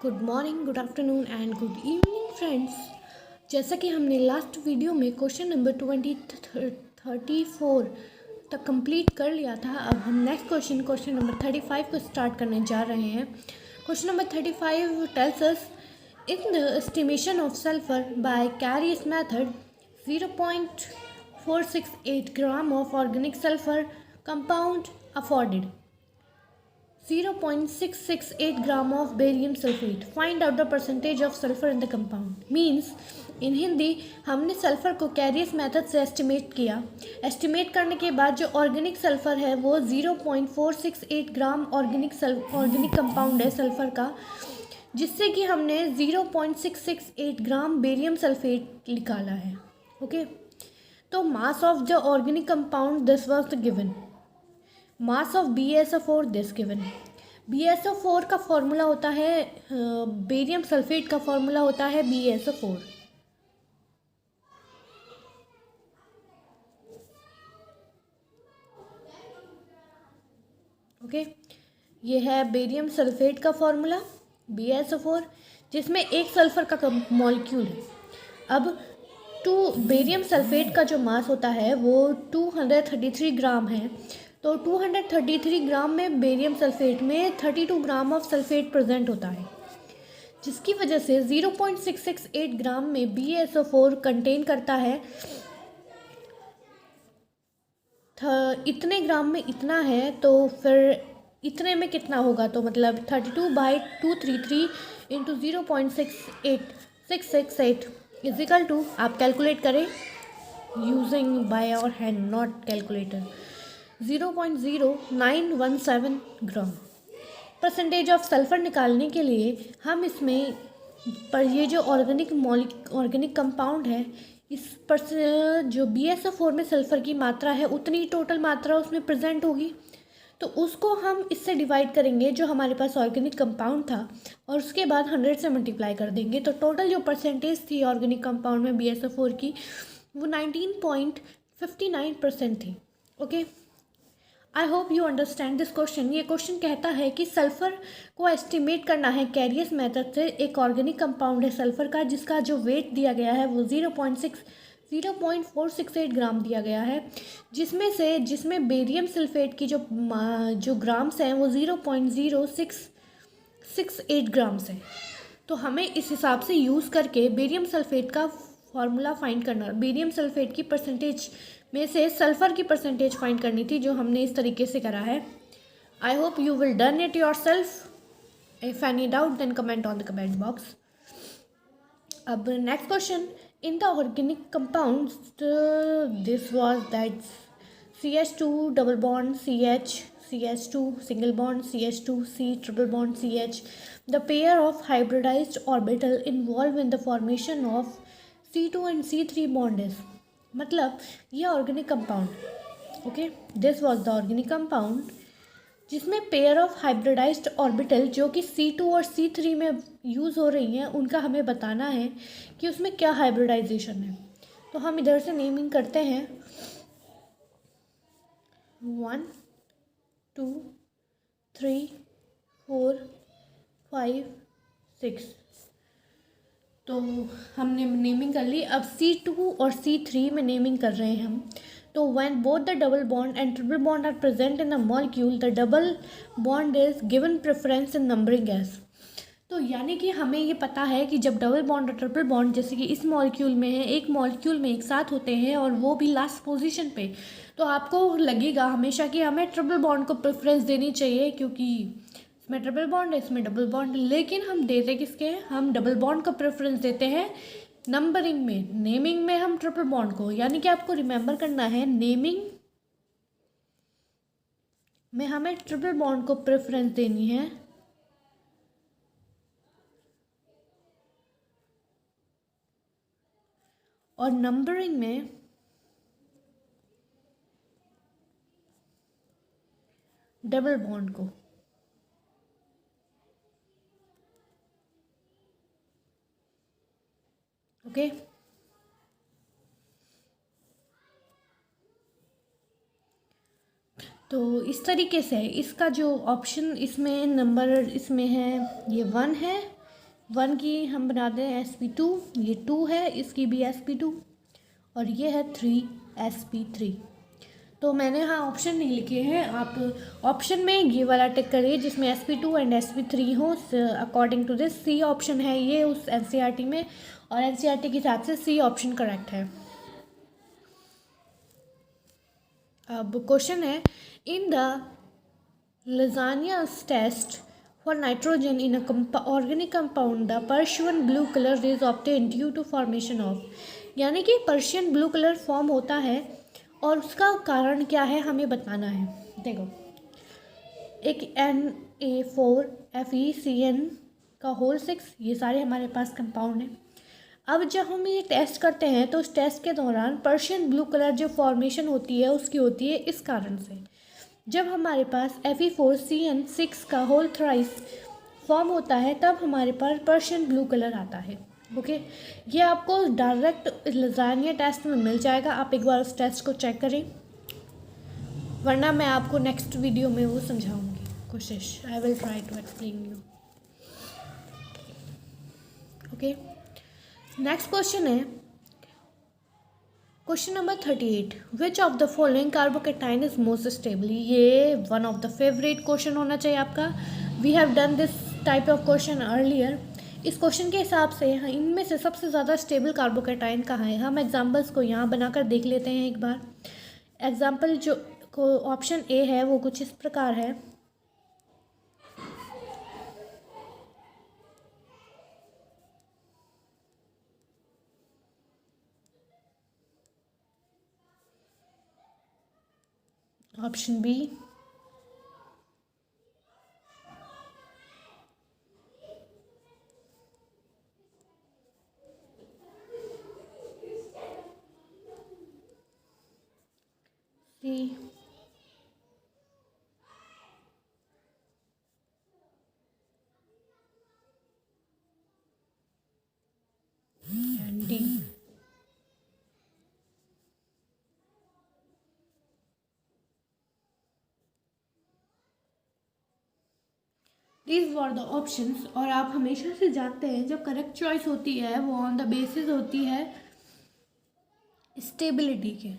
Good morning, good afternoon and good evening friends. जैसा कि हमने लास्ट वीडियो में क्वेश्चन नंबर 34 तक कंप्लीट कर लिया था, अब हम नेक्स्ट क्वेश्चन नंबर 35 को स्टार्ट करने जा रहे हैं। Question number 35 tells us in the estimation of sulphur by Carius method 0.468 gram of organic sulphur compound afforded 0.668 gram of barium sulfate. Find out the percentage of sulfur in the compound. Means इन हिंदी हमने sulphur को कैरियस method से estimate किया। Estimate करने के बाद जो organic sulphur है वो 0.468 ग्राम ऑर्गेनिक कंपाउंड है सल्फ़र का, जिससे कि हमने 0.668 ग्राम बेरियम सल्फेट निकाला है। ओके, तो mass of the organic compound this was the given. Mass of BaSO4 this given. BaSO4 का फॉर्मूला होता है, बेरियम सल्फेट का फॉर्मूला होता है BaSO4। ओके, ये है बेरियम सल्फेट का फॉर्मूला BaSO4, जिसमें एक सल्फर का मॉलिक्यूल है। अब बेरियम सल्फेट का जो मास होता है वो 233 ग्राम है। तो 233 ग्राम में बेरियम सल्फेट में 32 ग्राम ऑफ सल्फेट प्रेजेंट होता है, जिसकी वजह से 0.668 ग्राम में BaSO4 कंटेन करता है। इतने ग्राम में इतना है, तो फिर इतने में कितना होगा, तो मतलब 32/233 इंटू 0.68668 इजिकल टू, आप कैलकुलेट करें using by our hand not calculator, 0.0917 gram. Percentage of sulphur निकालने के लिए हम इसमें पर ये जो ऑर्गेनिक कंपाउंड है, इस पर जो BaSO4 में सल्फ़र की मात्रा है उतनी टोटल मात्रा उसमें प्रेजेंट होगी, तो उसको हम इससे डिवाइड करेंगे जो हमारे पास ऑर्गेनिक कंपाउंड था, और उसके बाद 100 से मल्टीप्लाई कर देंगे। तो टोटल जो परसेंटेज थी ऑर्गेनिक कंपाउंड में BaSO4 की वो 19.59% थी। Okay, I hope you understand this question. ये क्वेश्चन कहता है कि सल्फ़र को एस्टिमेट करना है कैरियस मेथड से। एक ऑर्गेनिक कंपाउंड है सल्फ़र का, जिसका जो वेट दिया गया है वो 0.468 ग्राम दिया गया है, जिसमें बेरियम सल्फेट की जो ग्राम्स हैं वो 0.0668 ग्राम्स है। तो हमें इस हिसाब से यूज़ करके बेरियम सल्फेट का फॉर्मूला फाइंड करना, बेरियम सल्फेट की परसेंटेज में से सल्फ़र की परसेंटेज फाइंड करनी थी, जो हमने इस तरीके से करा है। I hope you will done it yourself. If any doubt then comment on the comment box. अब next question, in the organic compounds this was that CH2 double bond CH, CH2 single bond CH2, C triple bond CH, the pair of hybridised orbital involve in the formation of C2 and C3 bond is. मतलब ये organic compound, okay, this was the organic compound जिसमें pair of hybridised orbital जो कि C2 और C3 में use हो रही हैं, उनका हमें बताना है कि उसमें क्या हाइब्रिडाइजेशन है। तो हम इधर से नेमिंग करते हैं 1 2 3 4 5 6। तो हमने नेमिंग कर ली। अब C2 और C3 में नेमिंग कर रहे हैं हम। तो when both the double bond and triple bond are present in the molecule, the double bond is given preference in numbering as. तो यानी कि हमें ये पता है कि जब डबल बॉन्ड और ट्रिपल बॉन्ड जैसे कि इस मॉलिक्यूल में है, एक मॉलिक्यूल में एक साथ होते हैं और वो भी लास्ट पोजीशन पे, तो आपको लगेगा हमेशा कि हमें ट्रिपल बॉन्ड को प्रेफरेंस देनी चाहिए, क्योंकि इसमें ट्रिपल बॉन्ड है, इसमें डबल बॉन्ड। लेकिन हम देते किसके हैं, हम डबल बॉन्ड को प्रेफरेंस देते हैं नंबरिंग में। नेमिंग में हम ट्रिपल बॉन्ड को, यानी कि आपको रिमेंबर करना है नेमिंग में हमें ट्रिपल बॉन्ड को प्रेफरेंस देनी है, और नंबरिंग में डबल बॉन्ड को। ओके, तो इस तरीके से इसका जो ऑप्शन इसमें नंबर इसमें है, ये 1 है, 1 की हम बनाते हैं sp2, ये 2 है, इसकी भी sp2 और ये है 3sp3। तो मैंने यहाँ ऑप्शन नहीं लिखे हैं, आप ऑप्शन में ये वाला टिक करिए जिसमें sp2 एंड sp3 हो। According to this C option है ये उस एनसीईआरटी में, और एनसीईआरटी के हिसाब से सी ऑप्शन करेक्ट है। अब क्वेश्चन है, in the Lasagna's test for nitrogen in a organic compound, the Persian blue color is obtained due to formation of, यानी कि पर्शियन ब्लू कलर फॉर्म होता है और उसका कारण क्या है हमें बताना है। देखो, एक Na4FeCN का होल 6, ये सारे हमारे पास कंपाउंड हैं। अब जब हम ये टेस्ट करते हैं तो उस टेस्ट के दौरान पर्शियन ब्लू कलर जो फॉर्मेशन होती है उसकी होती है इस कारण से, जब हमारे पास Fe4CN6 का होल थ्राइस फॉर्म होता है तब हमारे पास पर्शियन ब्लू कलर आता है। ओके, ये आपको डायरेक्ट लजानिया टेस्ट में मिल जाएगा, आप एक बार उस टेस्ट को चेक करें, वरना मैं आपको नेक्स्ट वीडियो में वो समझाऊंगी, कोशिश I will try to explain you. Okay, next question है question number 38, which of the following carbocation is most stable. ये one of the favourite question होना चाहिए आपका, we have done this type of question earlier. इस क्वेश्चन के हिसाब से इनमें से सबसे ज़्यादा स्टेबल कार्बोकेटाइन कहाँ है, हम एग्जांपल्स को यहाँ बनाकर देख लेते हैं एक बार। एग्जांपल जो को ऑप्शन ए है वो कुछ इस प्रकार है, option B, C, and D. These were the options, और आप हमेशा से जानते हैं जो करेक्ट चॉइस होती है वो ऑन द बेसिस होती है स्टेबिलिटी के,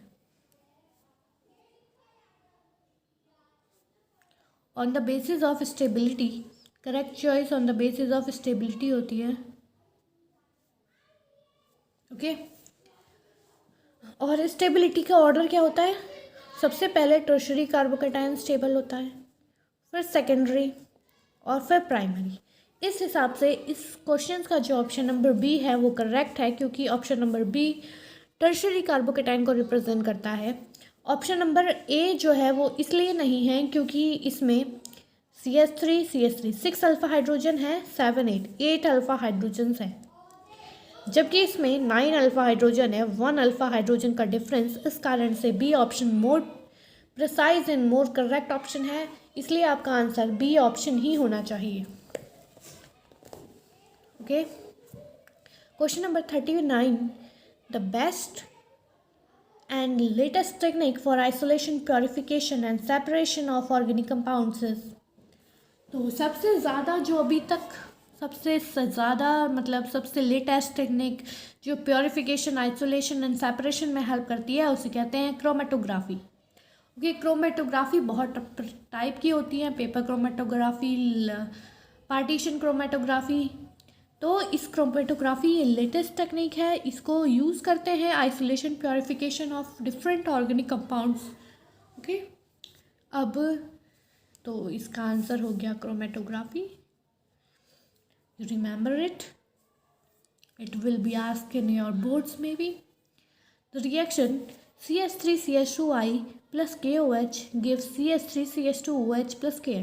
on the basis of stability, correct choice on the basis of stability होती है। ओके, और स्टेबिलिटी का ऑर्डर क्या होता है, सबसे पहले टर्शरी कार्बोकेटाइन स्टेबल होता है, फिर सेकेंडरी और फिर प्राइमरी। इस हिसाब से इस क्वेश्चन का जो ऑप्शन नंबर बी है वो करेक्ट है, क्योंकि option number B tertiary carbocation को रिप्रेजेंट करता है। ऑप्शन नंबर ए जो है वो इसलिए नहीं है क्योंकि इसमें CH3 6 अल्फा हाइड्रोजन है, 8 अल्फा हाइड्रोजन है, जबकि इसमें 9 अल्फा हाइड्रोजन है, 1 अल्फा हाइड्रोजन का डिफरेंस। इस कारण से B option more precise and more correct option है, इसलिए आपका आंसर बी ऑप्शन ही होना चाहिए। Okay, question number 39, the best and latest technique for isolation, purification and separation of organic compounds is। तो सबसे ज़्यादा जो अभी तक सबसे ज़्यादा मतलब सबसे लेटेस्ट टेक्निक जो प्योरिफिकेशन, आइसोलेशन एंड सेपरेशन में हेल्प करती है उसे कहते हैं क्रोमेटोग्राफी। ओके, क्रोमेटोग्राफी बहुत टाइप की होती है, पेपर क्रोमेटोग्राफी, पार्टीशन क्रोमेटोग्राफी। तो इस क्रोमेटोग्राफी ये लेटेस्ट टेक्निक है, इसको यूज़ करते हैं isolation, purification of different organic compounds. Okay, अब तो इसका आंसर हो गया chromatography. Remember it will be asked in your boards में भी। The reaction CH3CH2I plus KOH gives CH3CH2OH plus Ki।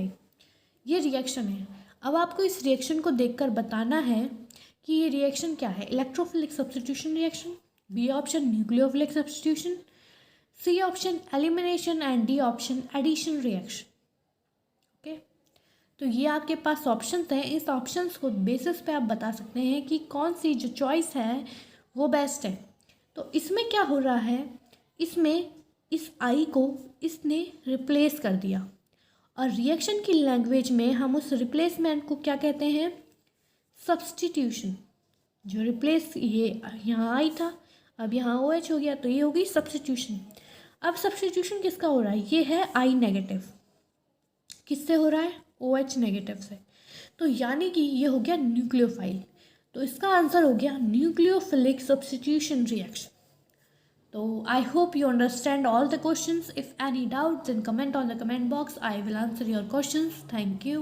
ये रिएक्शन है। अब आपको इस रिएक्शन को देखकर बताना है कि ये रिएक्शन क्या है, electrophilic substitution reaction, B option nucleophilic substitution, C option elimination and D option addition reaction. Okay, तो ये आपके पास ऑप्शंस हैं, इस ऑप्शंस को बेसिस पे आप बता सकते हैं कि कौन सी जो चॉइस है वो बेस्ट है। तो इसमें क्या हो रहा है, इसमें इस आई को इसने रिप्लेस कर दिया, और रिएक्शन की लैंग्वेज में हम उस रिप्लेसमेंट को क्या कहते हैं, सब्सटीट्यूशन, जो रिप्लेस ये यहाँ आई था अब यहाँ ओ एच हो गया, तो ये हो गई सब्सटीट्यूशन। अब सब्सटीट्यूशन किसका हो रहा है, ये है आई नेगेटिव, किससे हो रहा है, ओ एच नेगेटिव से। तो यानी कि ये हो गया न्यूक्लियोफाइल। तो इसका आंसर हो गया nucleophilic substitution reaction. So I hope you understand all the questions. If any doubts, then comment on the comment box. I will answer your questions. Thank you.